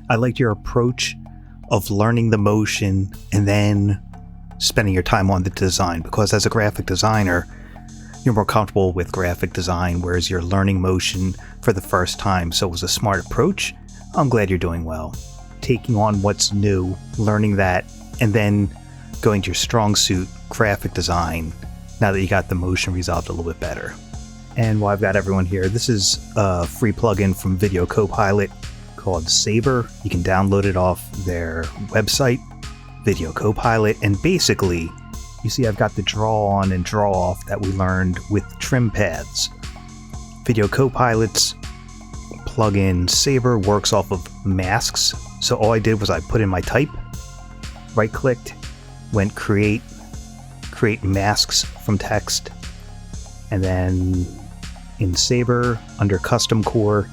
I liked your approach of learning the motion and then spending your time on the design, because as a graphic designer, you're more comfortable with graphic design, whereas you're learning motion for the first time. So it was a smart approach. I'm glad you're doing well. Taking on what's new, learning that, and then going to your strong suit, graphic design, now that you got the motion resolved a little bit better. And while I've got everyone here, this is a free plugin from Video CoPilot called Saber. You can download it off their website, Video CoPilot, and basically, you see I've got the draw on and draw off that we learned with trim paths. Video CoPilot's plugin Saber works off of masks. So all I did was I put in my type, right-clicked, went create masks from text, and then in Saber, under custom core,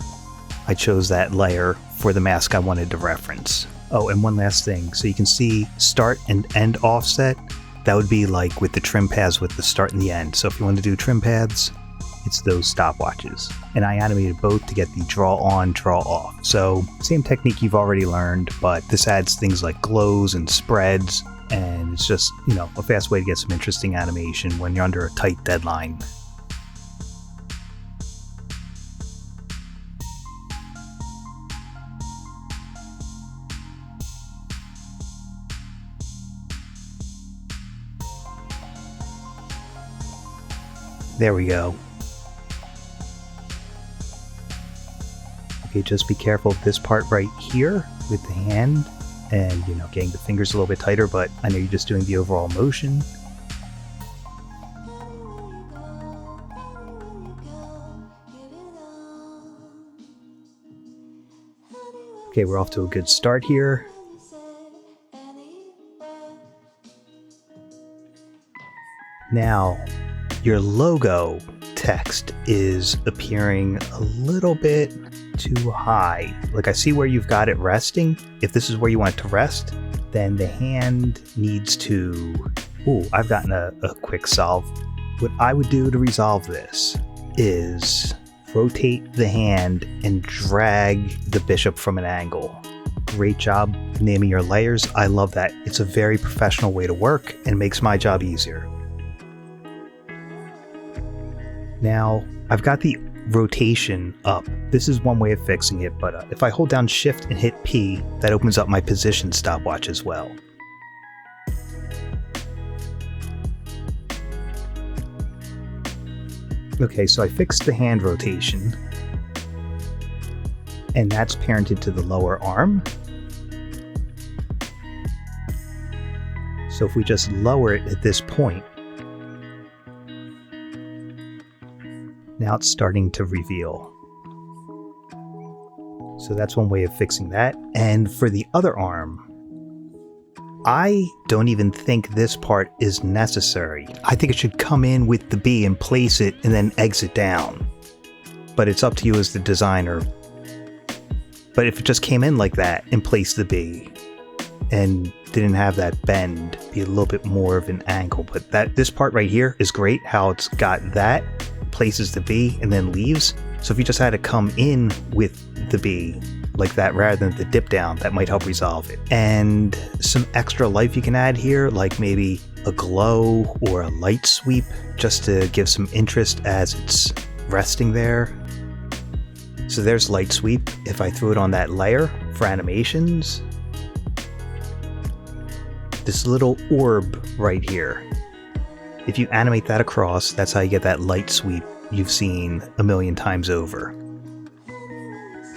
I chose that layer for the mask I wanted to reference. Oh, and one last thing. So you can see start and end offset. That would be like with the trim paths with the start and the end. So if you want to do trim paths, it's those stopwatches. And I animated both to get the draw on, draw off. So same technique you've already learned, but this adds things like glows and spreads. And it's just, a fast way to get some interesting animation when you're under a tight deadline. There we go. Okay, just be careful of this part right here with the hand and, getting the fingers a little bit tighter, but I know you're just doing the overall motion. Okay, we're off to a good start here. Now, your logo text is appearing a little bit too high. Like, I see where you've got it resting. If this is where you want it to rest, then the hand needs to... Ooh, I've gotten a quick solve. What I would do to resolve this is rotate the hand and drag the bishop from an angle. Great job naming your layers. I love that. It's a very professional way to work and makes my job easier. Now, I've got the rotation up. This is one way of fixing it, but if I hold down Shift and hit P, that opens up my position stopwatch as well. Okay, so I fixed the hand rotation, and that's parented to the lower arm. So if we just lower it at this point, now it's starting to reveal. So that's one way of fixing that. And for the other arm, I don't even think this part is necessary. I think it should come in with the B and place it and then exit down. But it's up to you as the designer. But if it just came in like that and placed the B and didn't have that bend, be a little bit more of an angle. But this part right here is great, how it's got that, places the B and then leaves. So if you just had to come in with the B like that rather than the dip down, that might help resolve it. And some extra life you can add here, like maybe a glow or a light sweep, just to give some interest as it's resting there. So there's light sweep. If I threw it on that layer for animations, this little orb right here, if you animate that across, that's how you get that light sweep you've seen a million times over.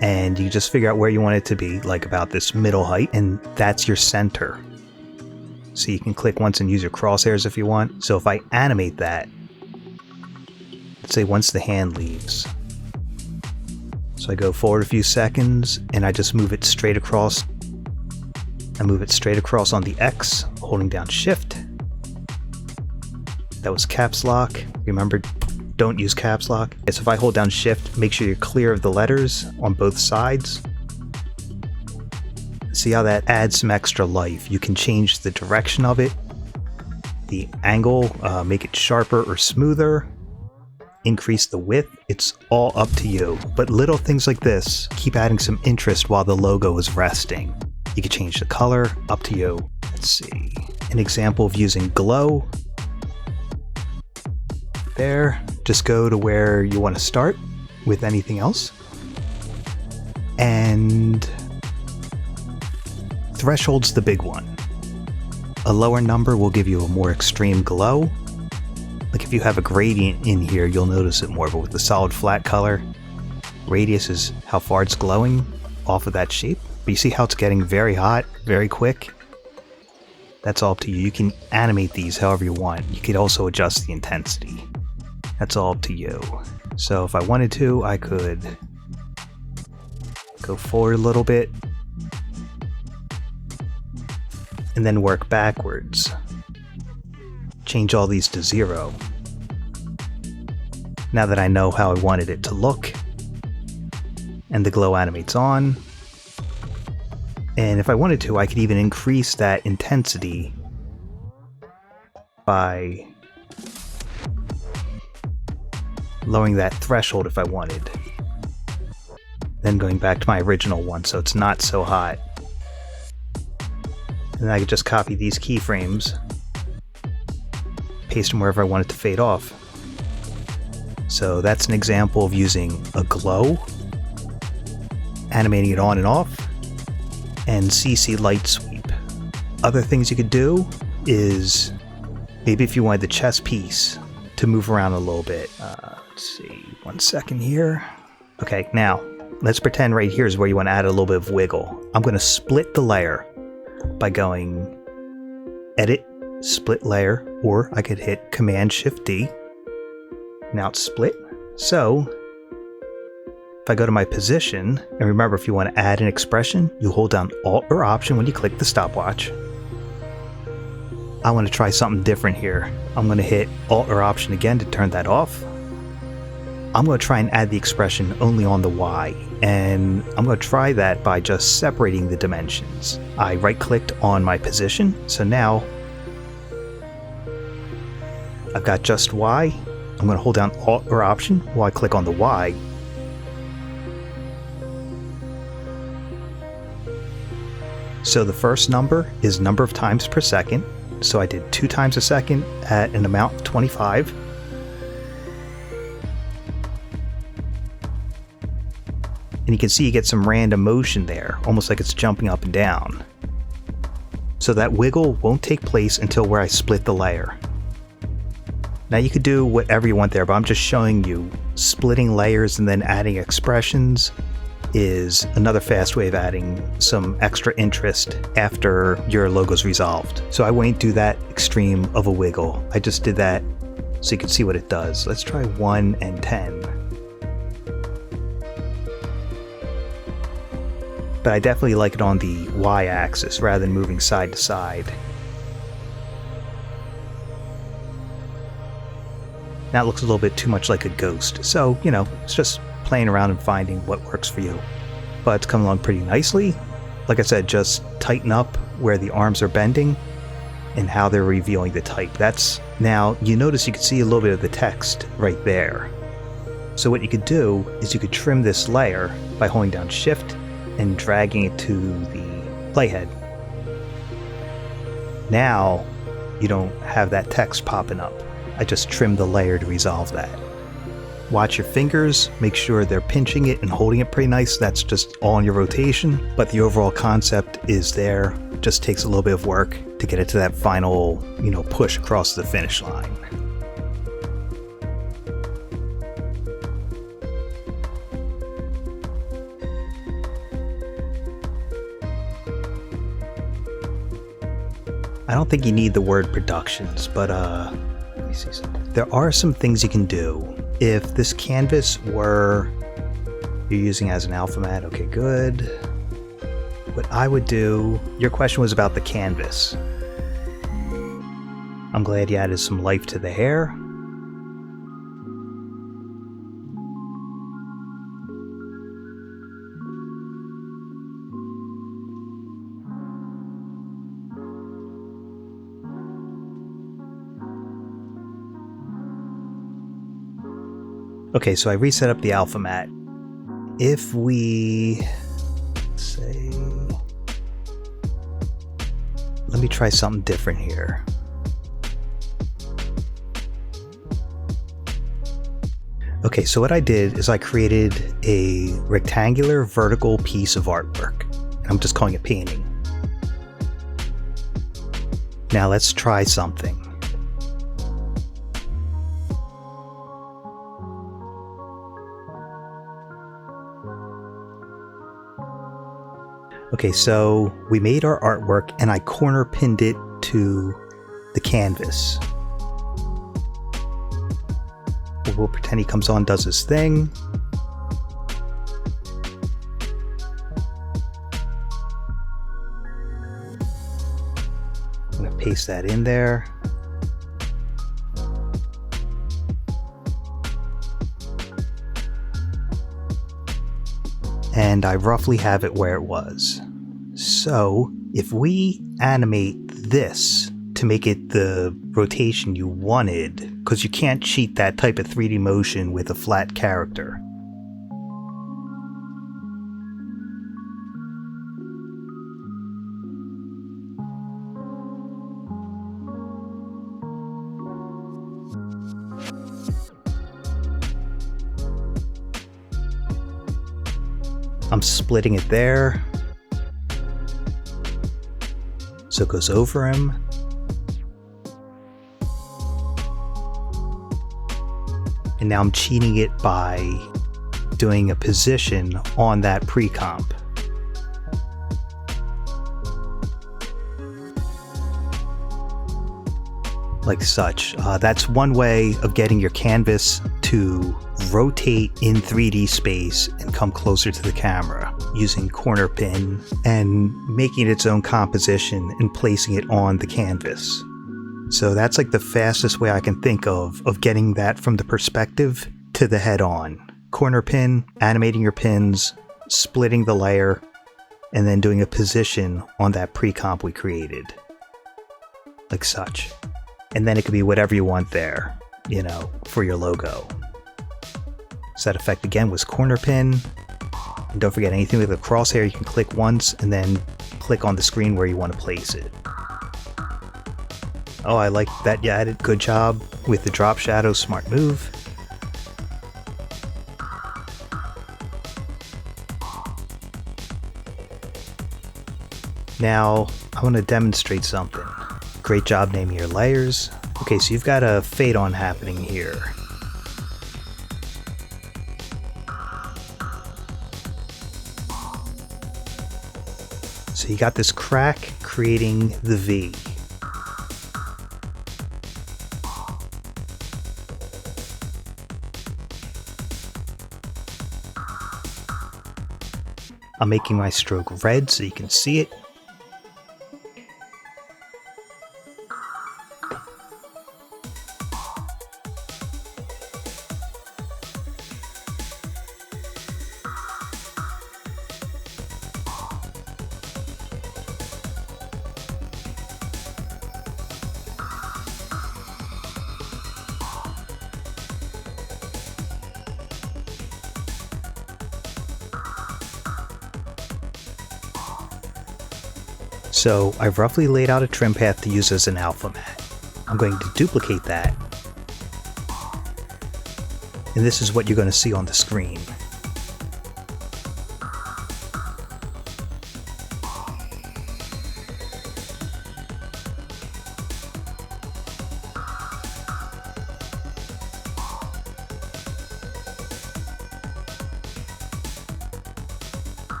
And you just figure out where you want it to be, like about this middle height, and that's your center. So you can click once and use your crosshairs if you want. So if I animate that, let's say once the hand leaves. So I go forward a few seconds and I just move it straight across. I move it straight across on the X, holding down Shift. That was caps lock. Remember, don't use caps lock. So if I hold down Shift, make sure you're clear of the letters on both sides. See how that adds some extra life. You can change the direction of it, the angle, make it sharper or smoother. increase the width, it's all up to you. But little things like this keep adding some interest while the logo is resting. You can change the color, up to you. Let's see, an example of using glow. There, just go to where you want to start with anything else. And threshold's the big one. A lower number will give you a more extreme glow. Like if you have a gradient in here, you'll notice it more, but with the solid flat color, radius is how far it's glowing off of that shape. But you see how it's getting very hot, very quick? That's all up to you. You can animate these however you want. You could also adjust the intensity. That's all up to you. So if I wanted to, I could go forward a little bit and then work backwards. Change all these to 0. Now that I know how I wanted it to look, and the glow animates on. And if I wanted to, I could even increase that intensity by lowering that threshold if I wanted. Then going back to my original one so it's not so hot. And then I could just copy these keyframes, paste them wherever I want it to fade off. So that's an example of using a glow, animating it on and off, and CC light sweep. Other things you could do is maybe if you wanted the chest piece to move around a little bit. Let's see, 1 second here. Okay, now let's pretend right here is where you want to add a little bit of wiggle. I'm going to split the layer by going Edit, Split Layer, or I could hit Command-Shift-D. Now it's split. So if I go to my position, and remember if you want to add an expression, you hold down Alt or Option when you click the stopwatch. I want to try something different here. I'm going to hit Alt or Option again to turn that off. I'm going to try and add the expression only on the Y, and I'm going to try that by just separating the dimensions. I right-clicked on my position, so now I've got just Y. I'm going to hold down Alt or Option while I click on the Y. So the first number is number of times per second, so I did 2 times a second at an amount of 25. And you can see you get some random motion there, almost like it's jumping up and down. So that wiggle won't take place until where I split the layer. Now you could do whatever you want there, but I'm just showing you splitting layers and then adding expressions is another fast way of adding some extra interest after your logo's resolved. So I won't do that extreme of a wiggle. I just did that so you can see what it does. Let's try 1 and 10. But I definitely like it on the Y-axis rather than moving side to side. Now it looks a little bit too much like a ghost, so, you know, it's just playing around and finding what works for you. But it's coming along pretty nicely. Like I said, just tighten up where the arms are bending and how they're revealing the type. That's now, you notice you can see a little bit of the text right there. So what you could do is you could trim this layer by holding down Shift and dragging it to the playhead. Now you don't have that text popping up. I just trimmed the layer to resolve that. Watch your fingers, make sure they're pinching it and holding it pretty nice. That's just all in your rotation, but the overall concept is there. Just takes a little bit of work to get it to that final, push across the finish line. I don't think you need the word productions, but let me see something. There are some things you can do. If this canvas were you're using as an alpha mat, okay, good. What I would do, your question was about the canvas. I'm glad you added some life to the hair. Okay, so I reset up the alpha mat. If we say, let me try something different here. Okay, so what I did is I created a rectangular vertical piece of artwork. I'm just calling it painting. Now let's try something. Okay, so we made our artwork and I corner pinned it to the canvas. We'll pretend he comes on, does his thing. I'm gonna paste that in there. And I roughly have it where it was. So if we animate this to make it the rotation you wanted, because you can't cheat that type of 3D motion with a flat character. I'm splitting it there, so it goes over him. And now I'm cheating it by doing a position on that pre-comp. Like such. That's one way of getting your canvas to rotate in 3D space and come closer to the camera using corner pin and making it its own composition and placing it on the canvas. So that's like the fastest way I can think of getting that from the perspective to the head on. Corner pin, animating your pins, splitting the layer, and then doing a position on that pre-comp we created. Like such. And then it could be whatever you want there, you know, for your logo. So that effect again was corner pin. And don't forget, anything with a crosshair, you can click once and then click on the screen where you want to place it. Oh, I like that you added. Good job with the drop shadow, smart move. Now, I want to demonstrate something. Great job naming your layers. Okay, so you've got a fade on happening here. So you got this crack creating the V. I'm making my stroke red so you can see it. So I've roughly laid out a trim path to use as an alpha mat. I'm going to duplicate that. And this is what you're going to see on the screen.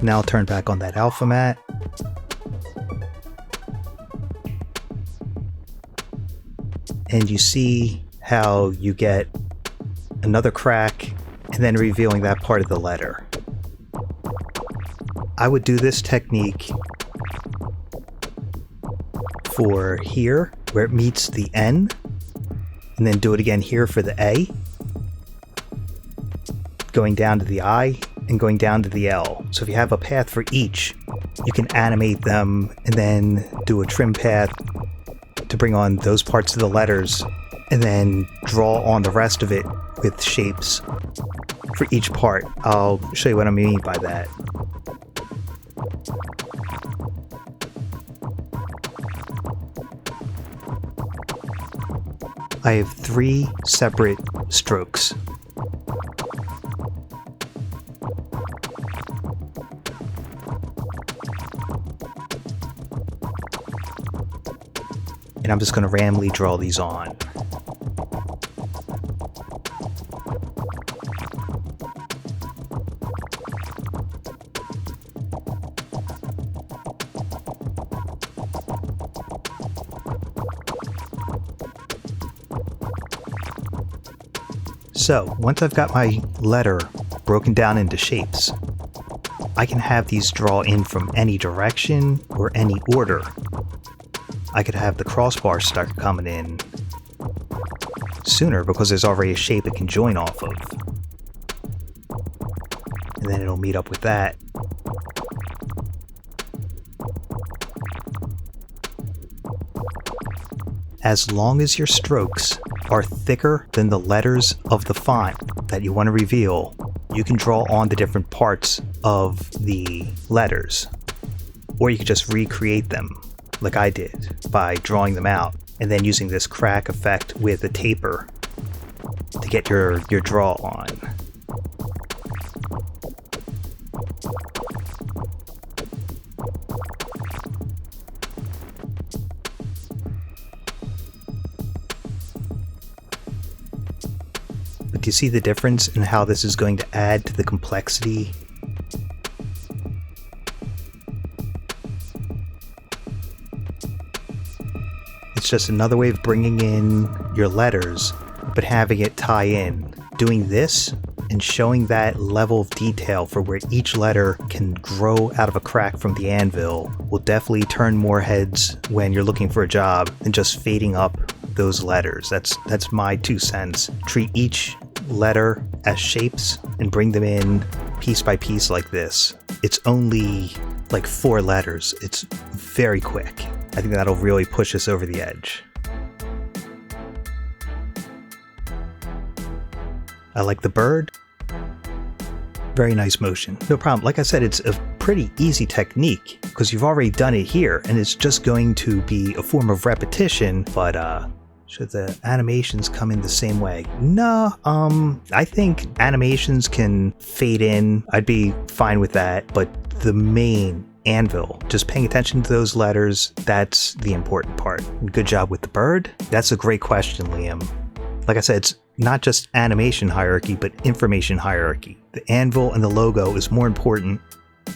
Now I'll turn back on that alpha mat. And you see how you get another crack and then revealing that part of the letter. I would do this technique for here, where it meets the N. and then do it again here for the A, going down to the I, and going down to the L. So if you have a path for each, you can animate them and then do a trim path to bring on those parts of the letters, and then draw on the rest of it with shapes for each part. I'll show you what I mean by that. I have 3 separate strokes. And I'm just going to randomly draw these on. So, once I've got my letter broken down into shapes, I can have these draw in from any direction or any order. I could have the crossbar start coming in sooner because there's already a shape it can join off of. And then it'll meet up with that. As long as your strokes are thicker than the letters of the font that you want to reveal, you can draw on the different parts of the letters. Or you can just recreate them, like I did, by drawing them out and then using this crack effect with a taper to get your draw on. But do you see the difference in how this is going to add to the complexity? It's just another way of bringing in your letters, but having it tie in. Doing this and showing that level of detail for where each letter can grow out of a crack from the anvil will definitely turn more heads when you're looking for a job than just fading up those letters. That's my 2 cents. Treat each letter as shapes and bring them in piece by piece like this. It's only like 4 letters. It's very quick. I think that'll really push us over the edge. I like the bird. Very nice motion. No problem. Like I said, it's a pretty easy technique because you've already done it here and it's just going to be a form of repetition, but should the animations come in the same way? No, I think animations can fade in. I'd be fine with that, but the main anvil, just paying attention to those letters, that's the important part. Good job with the bird. That's a great question, Liam. Like I said, it's not just animation hierarchy, but information hierarchy. The anvil and the logo is more important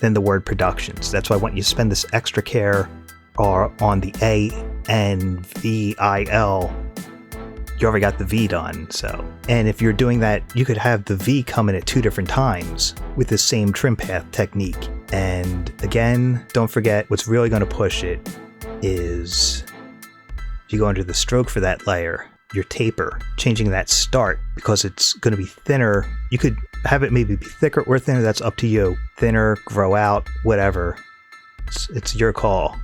than the word productions. That's why I want you to spend this extra care on the A, N, V, I, L. You already got the V done, so. And if you're doing that, you could have the V come in at 2 different times with the same trim path technique. And again, don't forget, what's really going to push it is if you go under the stroke for that layer, your taper, changing that start because it's going to be thinner. You could have it maybe be thicker or thinner, that's up to you. Thinner, grow out, whatever. It's your call.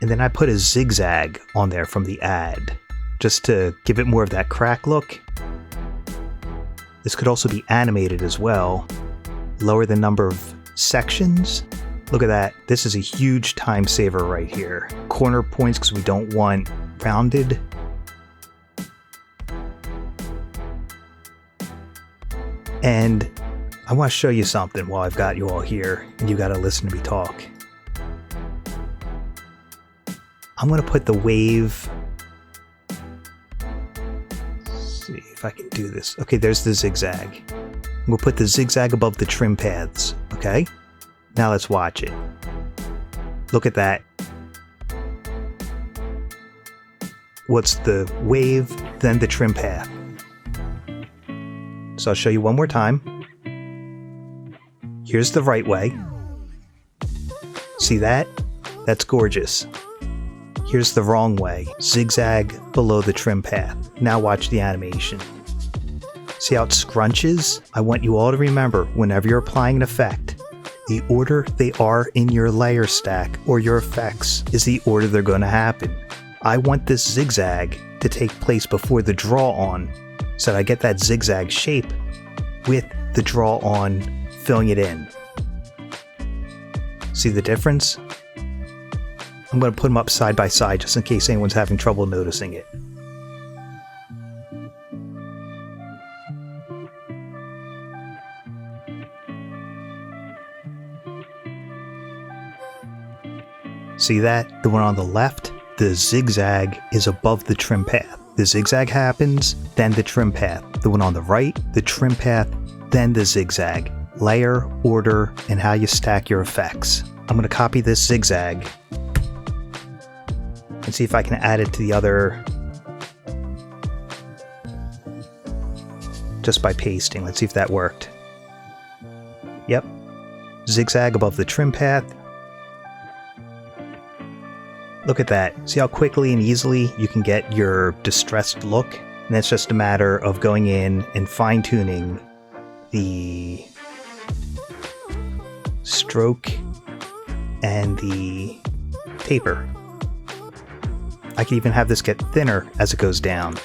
And then I put a zigzag on there from the ad, just to give it more of that crack look. This could also be animated as well. Lower the number of sections. Look at that. This is a huge time saver right here. Corner points because we don't want rounded. And I want to show you something while I've got you all here and you got to listen to me talk. I'm going to put the wave. Let's see if I can do this. Okay, there's the zigzag. We'll put the zigzag above the trim paths. Okay, now let's watch it. Look at that. What's the wave, then the trim path? So I'll show you one more time. Here's the right way. See that? That's gorgeous. Here's the wrong way. Zigzag below the trim path. Now watch the animation. See how it scrunches? I want you all to remember, whenever you're applying an effect, the order they are in your layer stack or your effects is the order they're going to happen. I want this zigzag to take place before the draw on, so that I get that zigzag shape with the draw on filling it in. See the difference? I'm going to put them up side by side just in case anyone's having trouble noticing it. See that? The one on the left, the zigzag is above the trim path. The zigzag happens, then the trim path. The one on the right, the trim path, then the zigzag. Layer, order, and how you stack your effects. I'm going to copy this zigzag and see if I can add it to the other just by pasting. Let's see if that worked. Yep. Zigzag above the trim path. Look at that. See how quickly and easily you can get your distressed look? And that's just a matter of going in and fine-tuning the stroke and the taper. I can even have this get thinner as it goes down.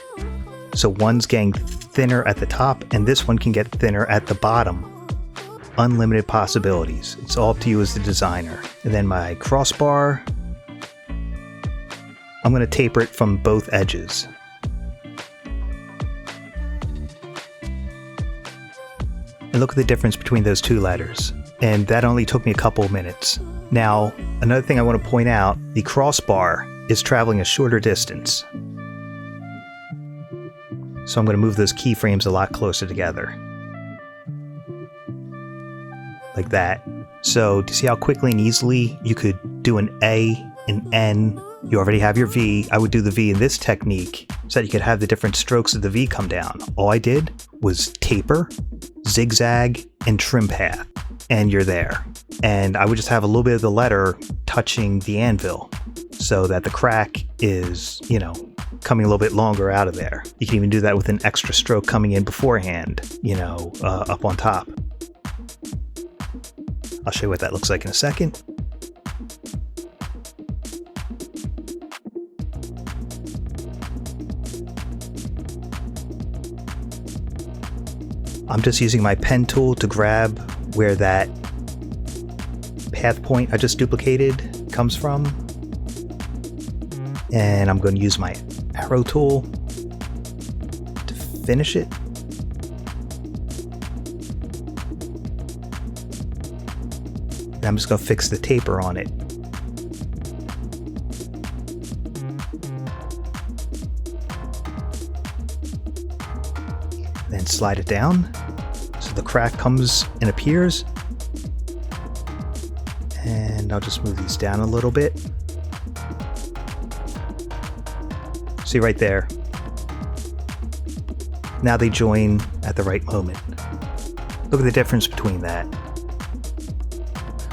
So one's getting thinner at the top, and this one can get thinner at the bottom. Unlimited possibilities. It's all up to you as the designer. And then my crossbar, I'm going to taper it from both edges. And look at the difference between those two letters. And that only took me a couple of minutes. Now, another thing I want to point out, the crossbar is traveling a shorter distance. So I'm going to move those keyframes a lot closer together. Like that. So, do you see how quickly and easily you could do an A, an N? You already have your V. I would do the V in this technique so that you could have the different strokes of the V come down. All I did was taper, zigzag, and trim path. And you're there. And I would just have a little bit of the letter touching the anvil so that the crack is, coming a little bit longer out of there. You can even do that with an extra stroke coming in beforehand, up on top. I'll show you what that looks like in a second. I'm just using my pen tool to grab where that path point I just duplicated comes from. And I'm going to use my arrow tool to finish it. And I'm just going to fix the taper on it. Then slide it down so the crack comes and appears. And I'll just move these down a little bit. See right there. Now they join at the right moment. Look at the difference between that.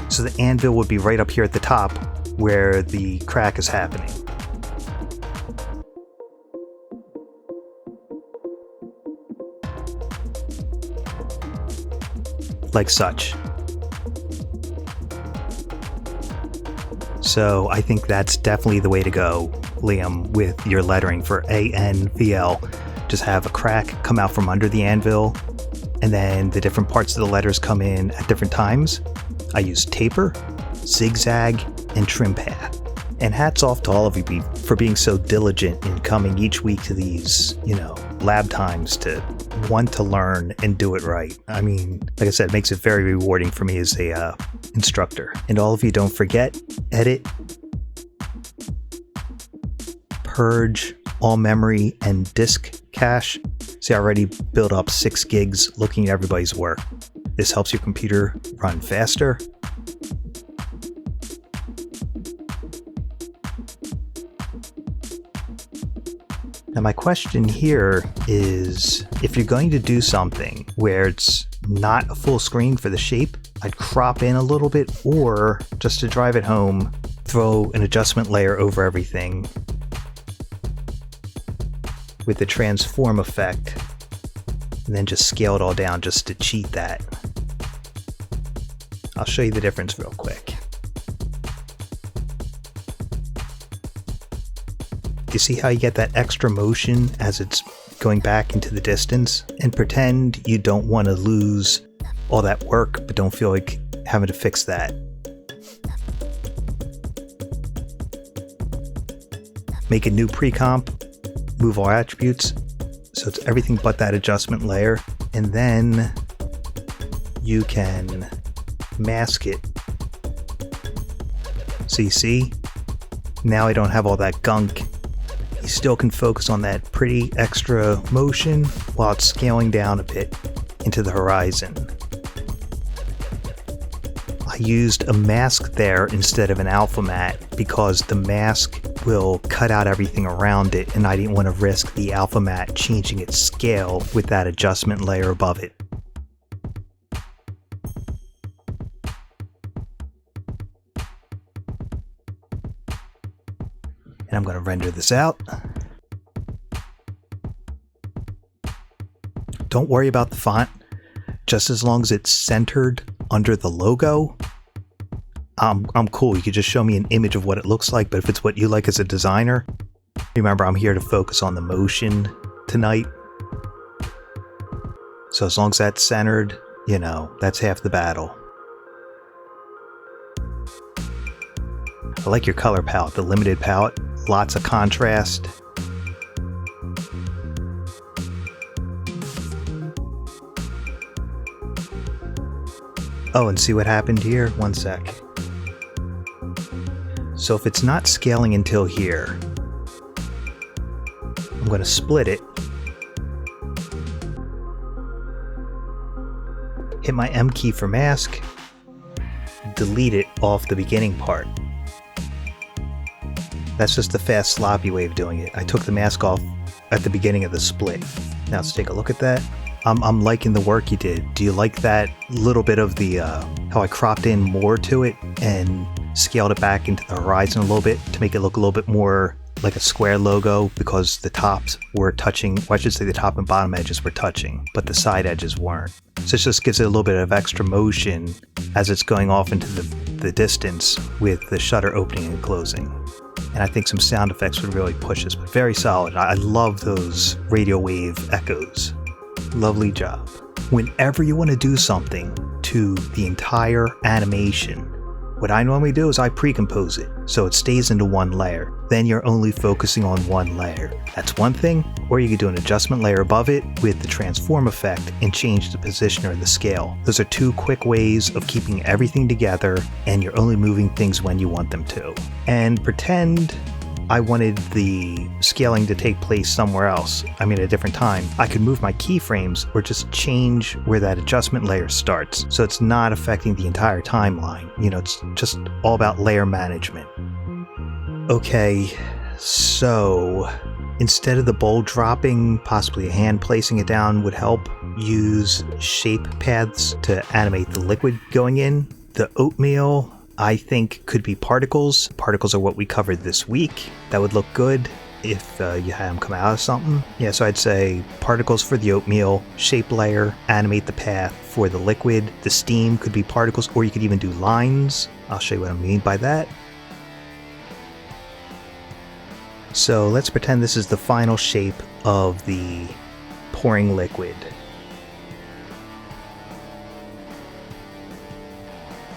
So the anvil would be right up here at the top where the crack is happening. Like such. So I think that's definitely the way to go, Liam, with your lettering for ANVL. Just have a crack come out from under the anvil, and then the different parts of the letters come in at different times. I use taper, zigzag, and trim path. And hats off to all of you for being so diligent in coming each week to these, lab times to want to learn and do it right. I mean, like I said, it makes it very rewarding for me as a instructor. And all of you, don't forget, edit, purge all memory and disk cache. See, I already built up 6 gigs looking at everybody's work. This helps your computer run faster. Now my question here is, if you're going to do something where it's not a full screen for the shape, I'd crop in a little bit, or just to drive it home, throw an adjustment layer over everything with the transform effect, and then just scale it all down just to cheat that. I'll show you the difference real quick. You see how you get that extra motion as it's going back into the distance? And pretend you don't want to lose all that work, but don't feel like having to fix that. Make a new pre-comp, move all attributes, so it's everything but that adjustment layer, and then you can mask it. So you see, now I don't have all that gunk. You still can focus on that pretty extra motion while it's scaling down a bit into the horizon. I used a mask there instead of an alpha matte because the mask will cut out everything around it, and I didn't want to risk the alpha matte changing its scale with that adjustment layer above it. And I'm going to render this out. Don't worry about the font, just as long as it's centered under the logo. I'm cool. You could just show me an image of what it looks like, but if it's what you like as a designer, remember I'm here to focus on the motion tonight. So as long as that's centered, you know, that's half the battle. I like your color palette, the limited palette, lots of contrast. Oh, and see what happened here? One sec. So if it's not scaling until here, I'm going to split it, hit my M key for mask, delete it off the beginning part. That's just a fast, sloppy way of doing it. I took the mask off at the beginning of the split. Now let's take a look at that. I'm liking the work you did. Do you like that little bit of the, how I cropped in more to it and scaled it back into the horizon a little bit to make it look a little bit more like a square logo, because the tops were touching, well, I should say the top and bottom edges were touching, but the side edges weren't. So it just gives it a little bit of extra motion as it's going off into the distance with the shutter opening and closing. And I think some sound effects would really push this, but very solid. I love those radio wave echoes. Lovely job. Whenever you want to do something to the entire animation, what I normally do is I pre-compose it so it stays into one layer. Then you're only focusing on one layer. That's one thing, or you could do an adjustment layer above it with the transform effect and change the position or the scale. Those are two quick ways of keeping everything together, and you're only moving things when you want them to. And pretend I wanted the scaling to take place somewhere else, at a different time. I could move my keyframes or just change where that adjustment layer starts, so it's not affecting the entire timeline. You know, it's just all about layer management. Okay, so instead of the bowl dropping, possibly a hand placing it down would help. Use shape paths to animate the liquid going in. The oatmeal, I think, could be particles. Particles are what we covered this week. That would look good if you had them come out of something. Yeah, so I'd say particles for the oatmeal, shape layer, animate the path for the liquid. The steam could be particles, or you could even do lines. I'll show you what I mean by that. So let's pretend this is the final shape of the pouring liquid.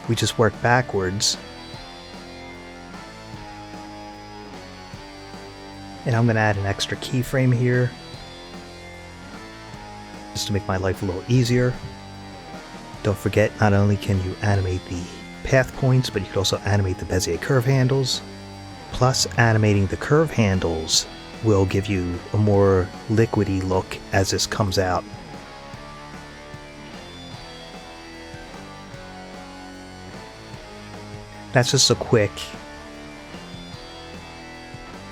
We just work backwards. And I'm going to add an extra keyframe here, just to make my life a little easier. Don't forget, not only can you animate the path points, but you can also animate the Bezier curve handles. Plus, animating the curve handles will give you a more liquidy look as this comes out. That's just a quick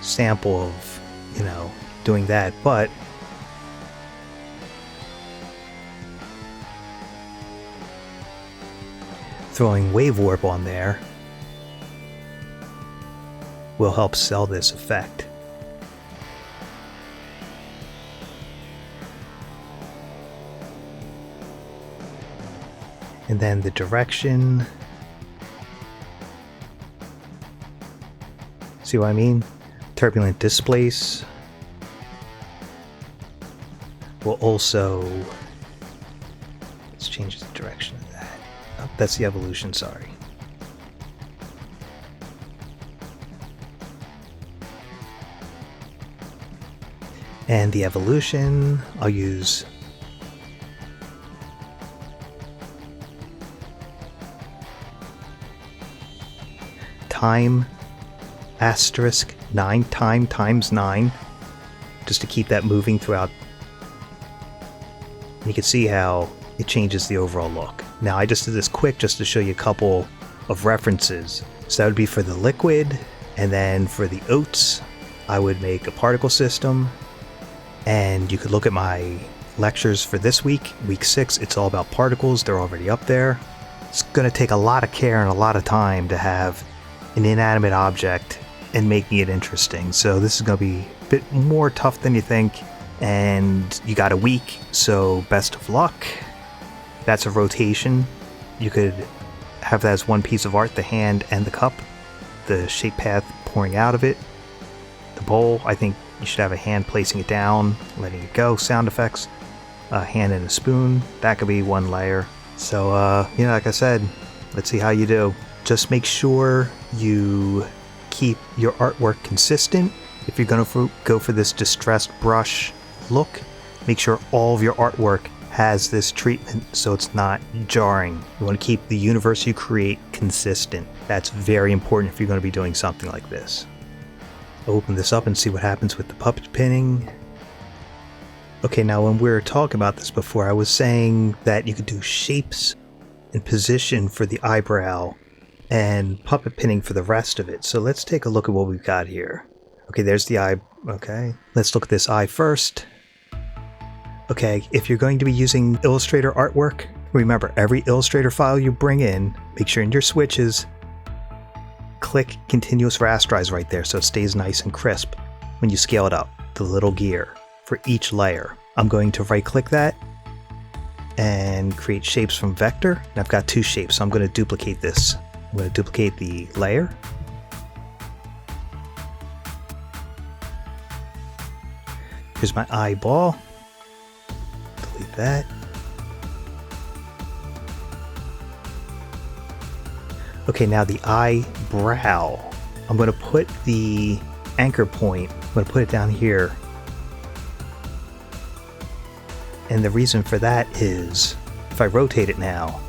sample of, doing that, but throwing wave warp on there will help sell this effect. And then the direction. See what I mean? Turbulent displace will also, let's change the direction of that. Oh, that's the evolution, sorry. And the evolution, I'll use time asterisk 9 times 9, just to keep that moving throughout. And you can see how it changes the overall look. Now I just did this quick just to show you a couple of references. So that would be for the liquid, and then for the oats I would make a particle system. And you could look at my lectures for this week, week 6. It's all about particles. They're already up there. It's going to take a lot of care and a lot of time to have an inanimate object and making it interesting. So this is going to be a bit more tough than you think, and you got a week, so best of luck. That's a rotation. You could have that as one piece of art, the hand and the cup, the shape path pouring out of it. The bowl, I think you should have a hand placing it down, letting it go, sound effects, a hand and a spoon. That could be one layer. So, like I said, let's see how you do. Just make sure you keep your artwork consistent. If you're going to go for this distressed brush look, make sure all of your artwork has this treatment so it's not jarring. You want to keep the universe you create consistent. That's very important if you're going to be doing something like this. Open this up and see what happens with the puppet pinning. Okay, now when we were talking about this before, I was saying that you could do shapes and position for the eyebrow and puppet pinning for the rest of it. So let's take a look at what we've got here. Okay, there's the eye. Okay, let's look at this eye first. Okay, if you're going to be using Illustrator artwork, remember every Illustrator file you bring in, make sure in your switches, click continuous rasterize right there so it stays nice and crisp when you scale it up, the little gear for each layer. I'm going to right click that and create shapes from vector. And I've got 2 shapes, so I'm going to duplicate this. I'm going to duplicate the layer. Here's my eyeball. Delete that. Okay, now the eyebrow. I'm going to put the anchor point, I'm going to put it down here. And the reason for that is, if I rotate it now,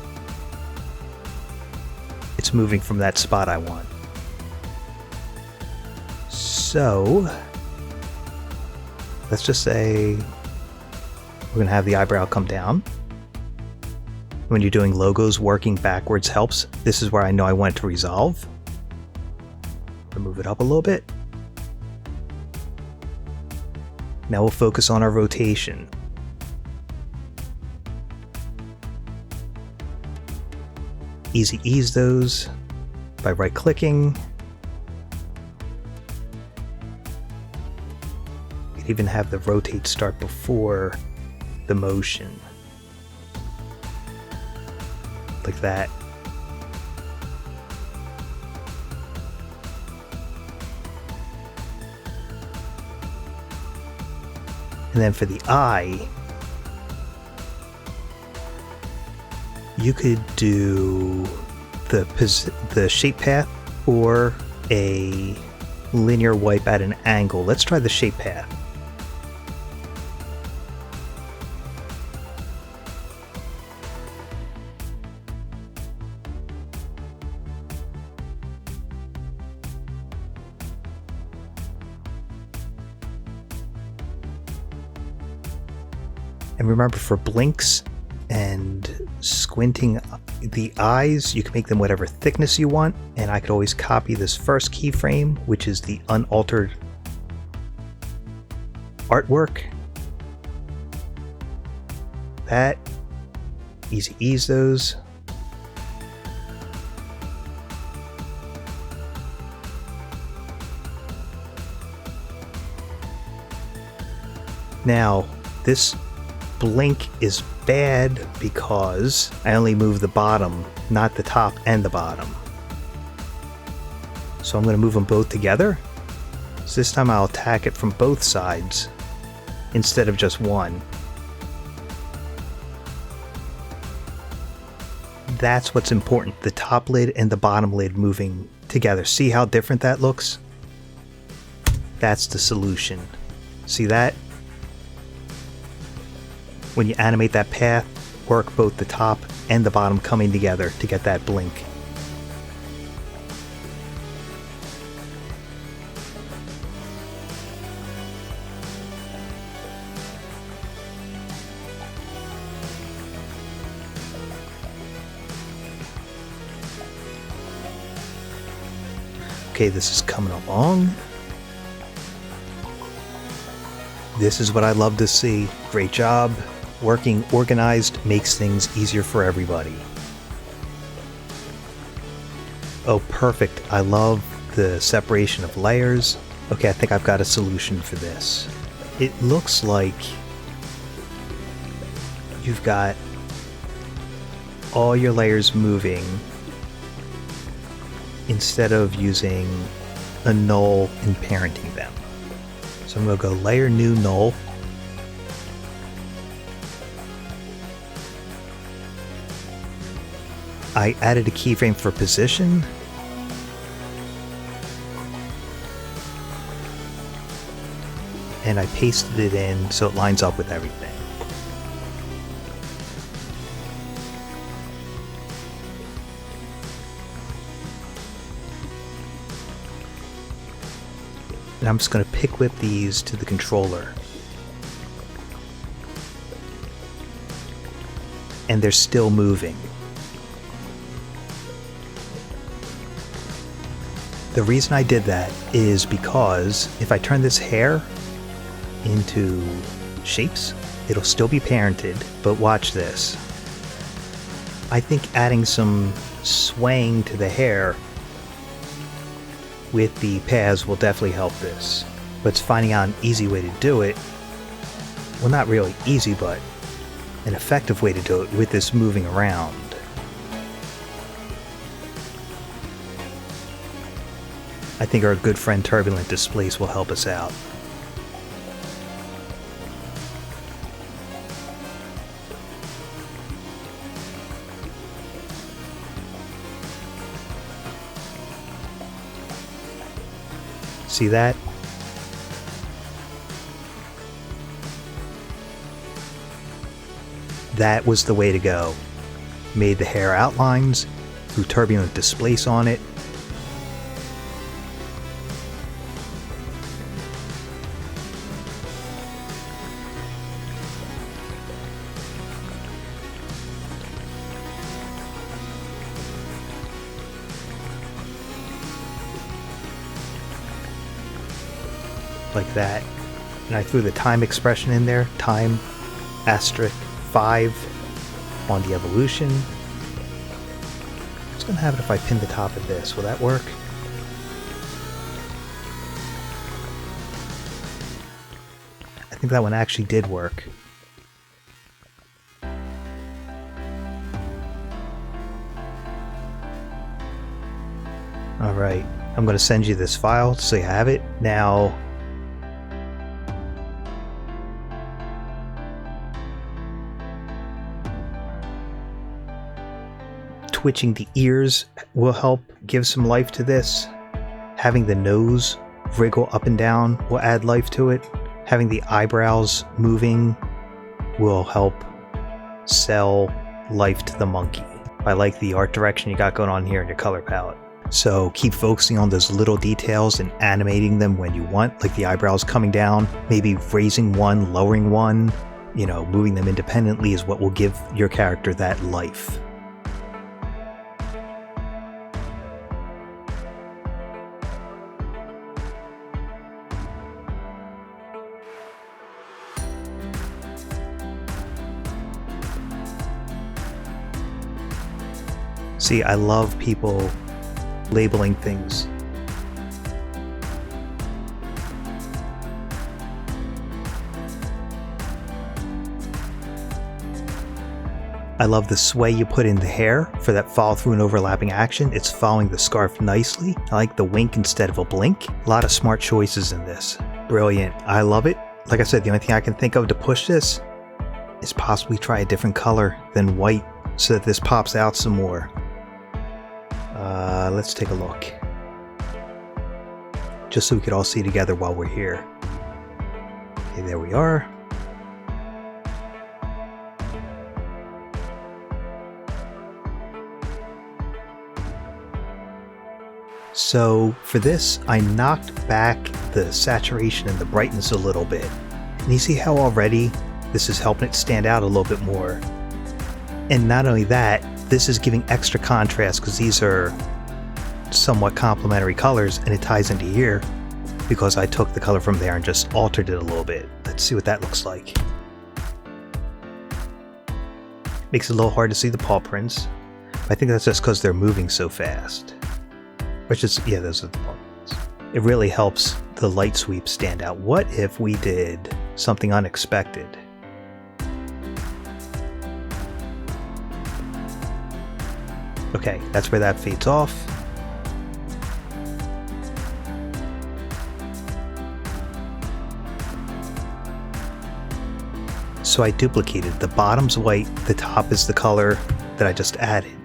it's moving from that spot I want. So, let's just say we're going to have the eyebrow come down. When you're doing logos, working backwards helps. This is where I know I want it to resolve. I'll move it up a little bit. Now we'll focus on our rotation. Easy ease those by right clicking. You can even have the rotate start before the motion. Like that. And then for the eye, you could do the shape path or a linear wipe at an angle. Let's try the shape path. And remember, for blinks and squinting the eyes, you can make them whatever thickness you want, and I could always copy this first keyframe, which is the unaltered artwork. That, easy ease those. Now, this blink is bad because I only move the bottom, not the top and the bottom. So I'm going to move them both together. So this time I'll attack it from both sides instead of just one. That's what's important, the top lid and the bottom lid moving together. See how different that looks? That's the solution. See that? When you animate that path, work both the top and the bottom coming together to get that blink. Okay, this is coming along. This is what I love to see. Great job. Working organized makes things easier for everybody. Oh, perfect. I love the separation of layers. Okay, I think I've got a solution for this. It looks like you've got all your layers moving instead of using a null and parenting them. So I'm going to go layer new null. I added a keyframe for position. And I pasted it in so it lines up with everything. And I'm just going to pick whip these to the controller. And they're still moving. The reason I did that is because if I turn this hair into shapes, it'll still be parented, but watch this. I think adding some swaying to the hair with the paths will definitely help this. But it's finding out an easy way to do it. Well, not really easy, but an effective way to do it with this moving around. I think our good friend Turbulent Displace will help us out. See that? That was the way to go. Made the hair outlines, threw Turbulent Displace on it. Like that. And I threw the time expression in there. Time asterisk 5 on the evolution. What's going to happen if I pin the top of this? Will that work? I think that one actually did work. Alright, I'm going to send you this file so you have it. Now, twitching the ears will help give some life to this. Having the nose wriggle up and down will add life to it. Having the eyebrows moving will help sell life to the monkey. I like the art direction you got going on here in your color palette. So keep focusing on those little details and animating them when you want, like the eyebrows coming down, maybe raising one, lowering one, moving them independently is what will give your character that life. See, I love people labeling things. I love the sway you put in the hair for that follow through and overlapping action. It's following the scarf nicely. I like the wink instead of a blink. A lot of smart choices in this. Brilliant. I love it. Like I said, the only thing I can think of to push this is possibly try a different color than white so that this pops out some more. Let's take a look. Just so we could all see together while we're here. Okay, there we are. So for this, I knocked back the saturation and the brightness a little bit. And you see how already this is helping it stand out a little bit more. And not only that, this is giving extra contrast because these are somewhat complementary colors and it ties into here because I took the color from there and just altered it a little bit. Let's see what that looks like. Makes it a little hard to see the paw prints. I think that's just because they're moving so fast. Which is, yeah, those are the paw prints. It really helps the light sweep stand out. What if we did something unexpected? Okay, that's where that fades off. So I duplicated. The bottom's white, the top is the color that I just added.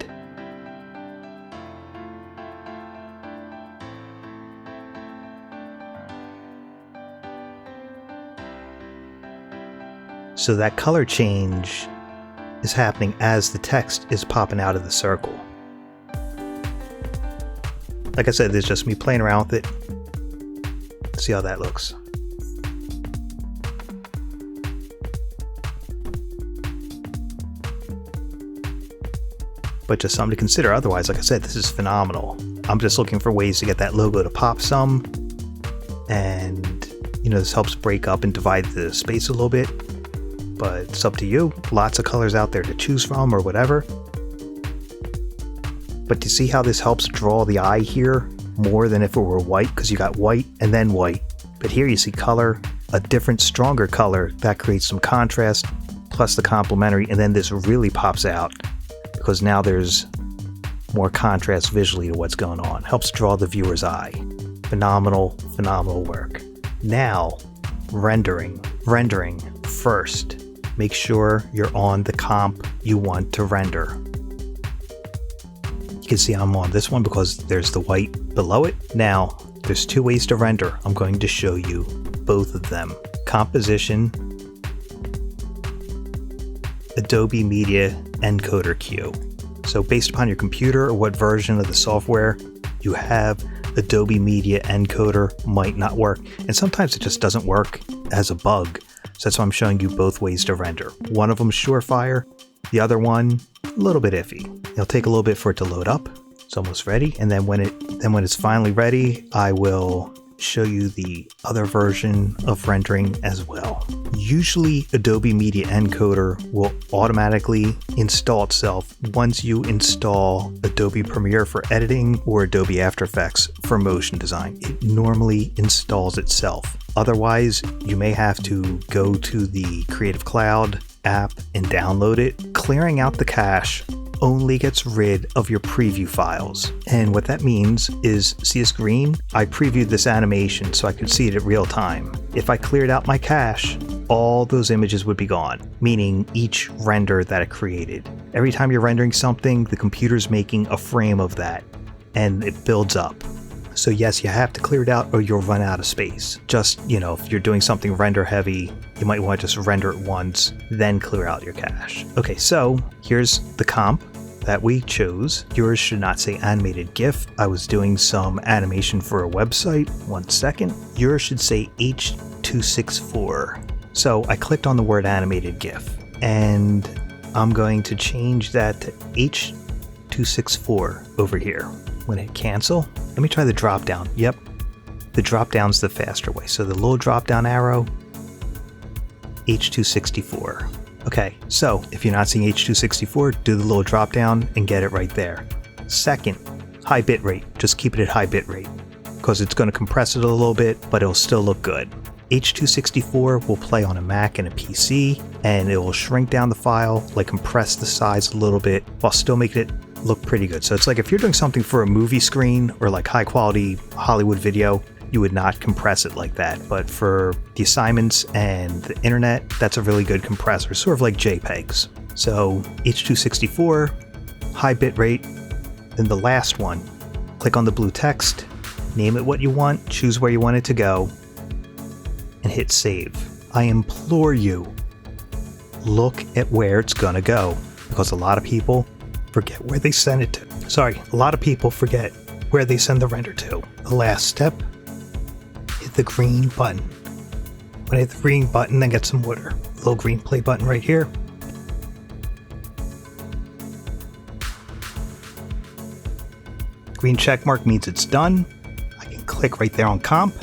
So that color change is happening as the text is popping out of the circle. Like I said, there's just me playing around with it. See how that looks. But just something to consider. Otherwise, like I said, this is phenomenal. I'm just looking for ways to get that logo to pop some. And, you know, this helps break up and divide the space a little bit. But it's up to you. Lots of colors out there to choose from or whatever. But do you see how this helps draw the eye here more than if it were white? Because you got white and then white. But here you see color, a different, stronger color that creates some contrast, plus the complementary, and then this really pops out because now there's more contrast visually to what's going on. Helps draw the viewer's eye. Phenomenal, phenomenal work. Now, rendering. Rendering first. Make sure you're on the comp you want to render. You can see I'm on this one because there's the white below it. Now, there's two ways to render. I'm going to show you both of them. Composition, Adobe Media Encoder Queue. So based upon your computer or what version of the software you have, Adobe Media Encoder might not work. And sometimes it just doesn't work as a bug. So that's why I'm showing you both ways to render. One of them is surefire, the other one a little bit iffy. It'll take a little bit for it to load up. It's almost ready, and then when it's finally ready, I will show you the other version of rendering as well. Usually Adobe Media Encoder will automatically install itself once you install Adobe Premiere for editing or Adobe After Effects for motion design. It normally installs itself. Otherwise, you may have to go to the Creative Cloud app and download it. Clearing out the cache only gets rid of your preview files. And what that means is, see this green? I previewed this animation so I could see it at real time. If I cleared out my cache, all those images would be gone, meaning each render that it created. Every time you're rendering something, the computer's making a frame of that, and it builds up. So yes, you have to clear it out or you'll run out of space. Just, you know, if you're doing something render heavy, you might want to just render it once, then clear out your cache. Okay, so here's the comp that we chose. Yours should not say animated GIF. I was doing some animation for a website. 1 second. Yours should say H.264. So I clicked on the word animated GIF and I'm going to change that to H.264 over here. I'm going to hit cancel. Let me try the drop down. Yep, the drop down's the faster way. So the little drop down arrow, H.264. Okay, so if you're not seeing H.264, do the little drop down and get it right there. Second, high bit rate. Just keep it at high bit rate because it's going to compress it a little bit, but it'll still look good. H.264 will play on a Mac and a PC, and it will shrink down the file, like compress the size a little bit while still making it look pretty good. So it's like if you're doing something for a movie screen or like high quality Hollywood video, you would not compress it like that. But for the assignments and the internet, that's a really good compressor, sort of like JPEGs. So H.264, high bit rate. Then the last one, click on the blue text, name it what you want, choose where you want it to go, and hit save. I implore you, look at where it's gonna go, because a lot of people forget where they send it to. Sorry, a lot of people forget where they send the render to. The last step, hit the green button. When I hit the green button, then get some water. Little green play button right here. Green check mark means it's done. I can click right there on comp,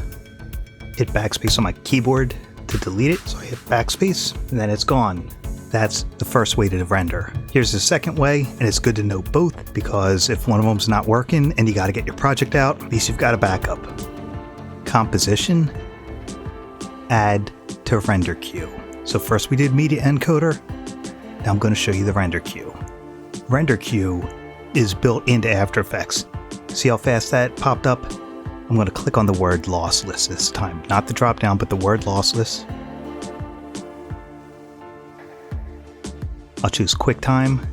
hit backspace on my keyboard to delete it. So I hit backspace and then it's gone. That's the first way to render. Here's the second way, and it's good to know both because if one of them's not working and you got to get your project out, at least you've got a backup. Composition, add to render queue. So first we did media encoder. Now I'm going to show you the render queue. Render queue is built into After Effects. See how fast that popped up? I'm going to click on the word lossless this time. Not the drop down, but the word lossless. I'll choose QuickTime.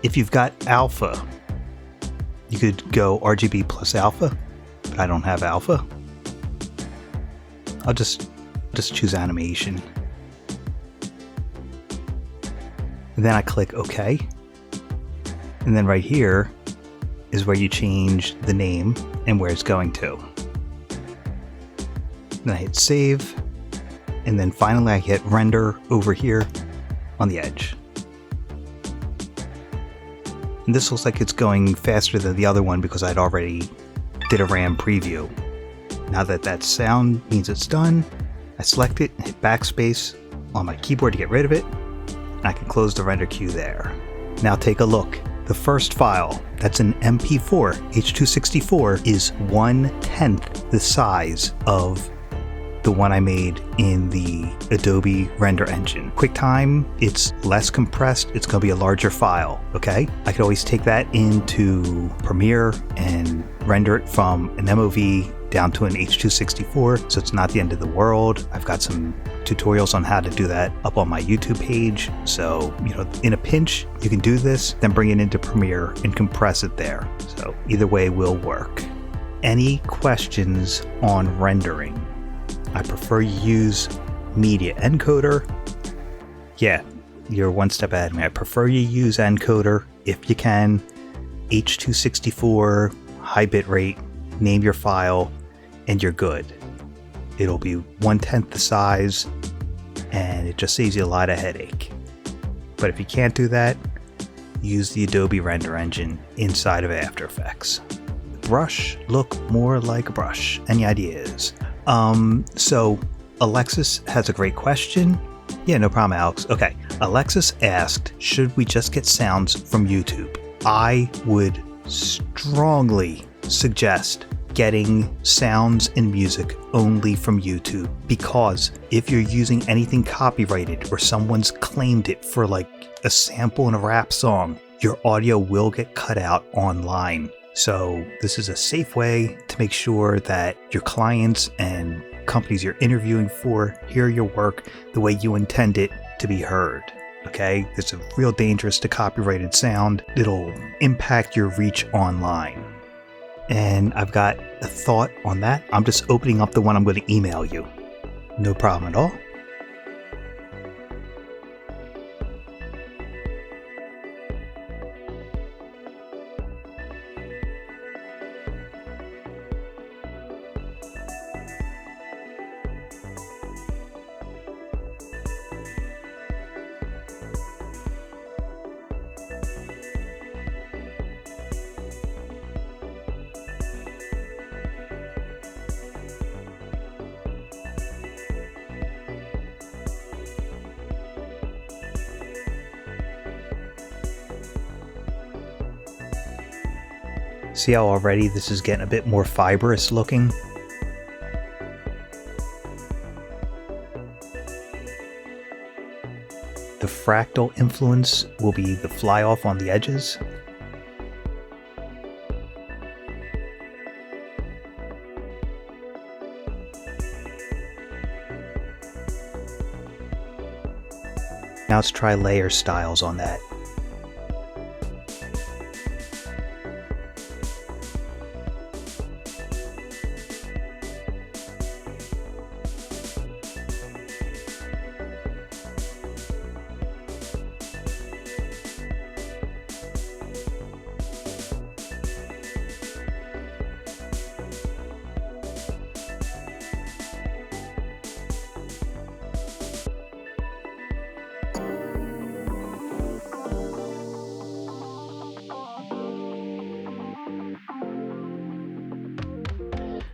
If you've got alpha, you could go RGB plus alpha, but I don't have alpha. I'll just choose animation. And then I click OK. And then right here is where you change the name and where it's going to. Then I hit save. And then finally I hit render over here on the edge. And this looks like it's going faster than the other one because I'd already did a RAM preview. Now that sound means it's done, I select it and hit backspace on my keyboard to get rid of it, and I can close the render queue there. Now take a look. The first file, that's an MP4, H.264, is 1/10 the size of the one I made in the Adobe render engine. QuickTime, it's less compressed, it's gonna be a larger file, okay? I could always take that into Premiere and render it from an MOV down to an H.264, so it's not the end of the world. I've got some tutorials on how to do that up on my YouTube page. So, in a pinch, you can do this, then bring it into Premiere and compress it there. So either way will work. Any questions on rendering? I prefer you use media encoder. Yeah, you're one step ahead of me. I prefer you use encoder if you can. H.264, high bit rate, name your file, and you're good. It'll be 1/10 the size, and it just saves you a lot of headache. But if you can't do that, use the Adobe render engine inside of After Effects. Brush look more like a brush. Any ideas? So Alexis has a great question. Yeah, no problem, Alex. Okay, Alexis asked, should we just get sounds from YouTube? I would strongly suggest getting sounds and music only from YouTube, because if you're using anything copyrighted or someone's claimed it for like a sample in a rap song, your audio will get cut out online. So this is a safe way to make sure that your clients and companies you're interviewing for hear your work the way you intend it to be heard. Okay, there's a real dangerous to copyrighted sound. It'll impact your reach online. And I've got a thought on that. I'm just opening up the one I'm going to email you. No problem at all. See how already this is getting a bit more fibrous looking? fractal influence will be the fly off on the edges. Now let's try layer styles on that.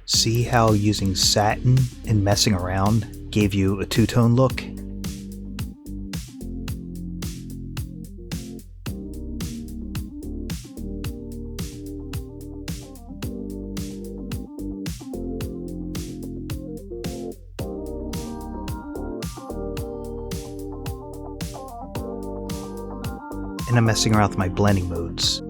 See how using satin and messing around gave you a two-tone look? And I'm messing around with my blending modes.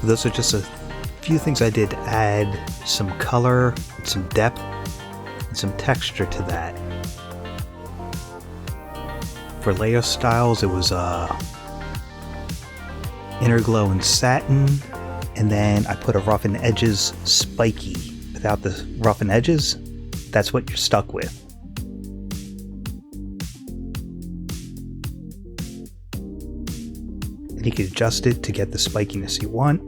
Those are just a few things I did to add some color, some depth, and some texture to that. For layer styles, it was inner glow and satin, and then I put a roughen edges spiky. Without the roughen edges, that's what you're stuck with. And you can adjust it to get the spikiness you want.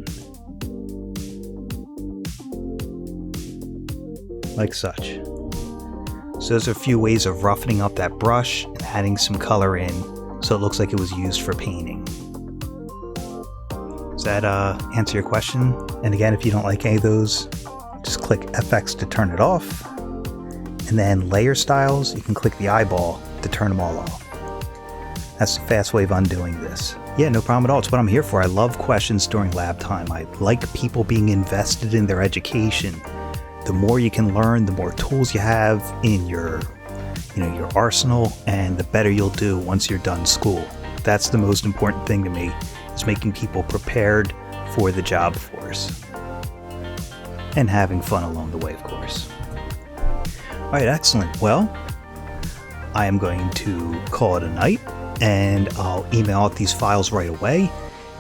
Like such. So those are a few ways of roughening up that brush and adding some color in so it looks like it was used for painting. Does that answer your question? And again, if you don't like any of those, just click FX to turn it off. And then layer styles, you can click the eyeball to turn them all off. That's the fast way of undoing this. Yeah, no problem at all. It's what I'm here for. I love questions during lab time. I like people being invested in their education. The more you can learn, the more tools you have in your arsenal, and the better you'll do once you're done school. That's the most important thing to me, is making people prepared for the job force. And having fun along the way, of course. All right, excellent. Well, I am going to call it a night, and I'll email out these files right away,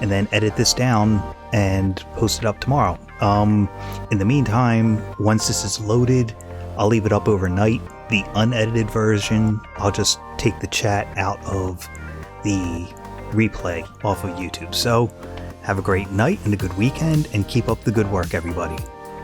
and then edit this down and post it up tomorrow. In the meantime, once this is loaded, I'll leave it up overnight. The unedited version, I'll just take the chat out of the replay off of YouTube. So have a great night and a good weekend, and keep up the good work, everybody.